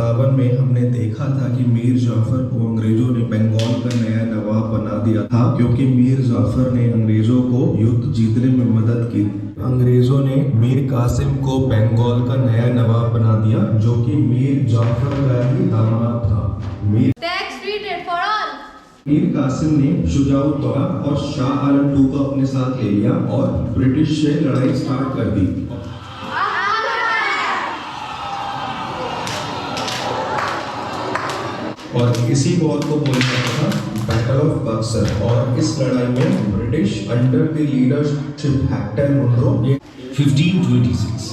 1957 में हमने देखा था कि मीर जाफर को अंग्रेजों ने बंगाल का नया नवाब बना दिया था, क्योंकि मीर जाफर ने अंग्रेजों को युद्ध जीतने में मदद की। अंग्रेजों ने मीर कासिम को बंगाल का नया नवाब बना दिया, जो कि मीर जाफर का ही दामाद था। मीर कासिम ने शुजाउद्दौला और शाह आलम II को अपने साथ ले लिया और ब्रिटिश से लड़ाई स्टार्ट कर दी। और इसी वॉर को बोला जाता था बैटल ऑफ बक्सर। और इस लड़ाई में British under the leadership Hector Munro 1526,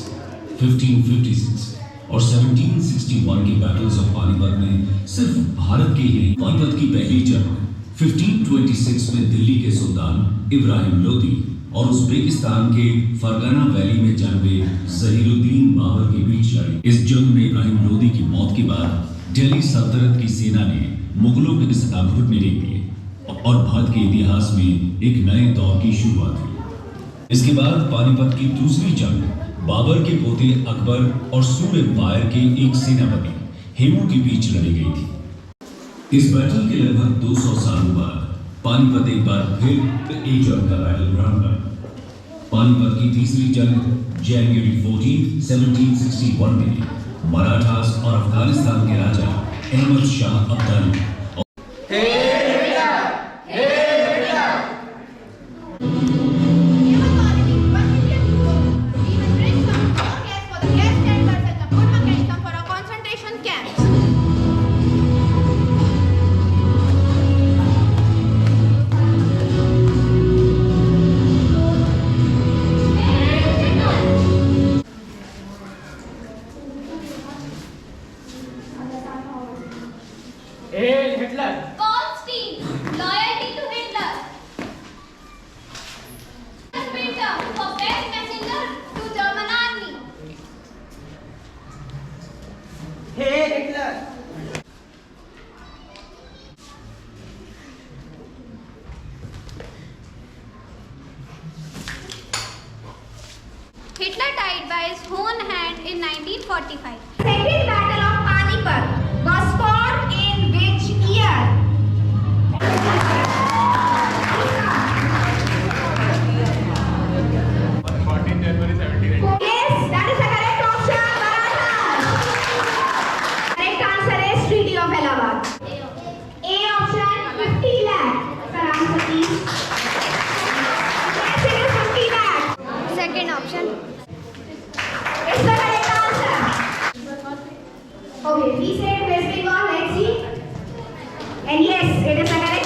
1556 और 1761 के बैटल्स ऑफ पानीपत में सिर्फ भारत के ही नहीं, पानीपत की पहली जंग 1526 में दिल्ली के सुल्तान इब्राहिम लोदी और उज़्बेकिस्तान के फरगना वैली में जनाबे ज़हीरुद्दीन बाबर के बीच लड़ी। इस जंग में इब्राहिम लोदी की मौत के बाद दिल्ली सल्तनत की सेना ने मुगलों के खिताब घुटने टेक दिए और भारत के इतिहास में एक नए दौर की शुरुआत हुई। इसके बाद पानीपत की दूसरी जंग बाबर के पोते अकबर और सूर एम्पायर के एक सेनापति हेमू के बीच लड़ी गई थी। इस बैटल के लगभग 200 सालों बाद पानीपत एक बार फिर एक जंग का बैटल ग्राउंड बना। पानीपत की तीसरी जंग जनवरी 14, 1761 में मराठास और अफगानिस्तान के राजा Ahmad Shah Abdali Hitler. Goldstein, loyalty to Hitler. Sprinter, for best messenger to German army. Hey Hitler. Hitler died by his own hand in 1945. Second Battle of Panipat was fought in which year? Yes, that is the correct option, Maratha. Correct answer is Treaty of Allahabad. A option 50 lakh. Sir, answer please. Yes, it is 50 lakh. Second option. It's the correct answer. Okay, we said West Bengal, let's see. And yes, it is the correct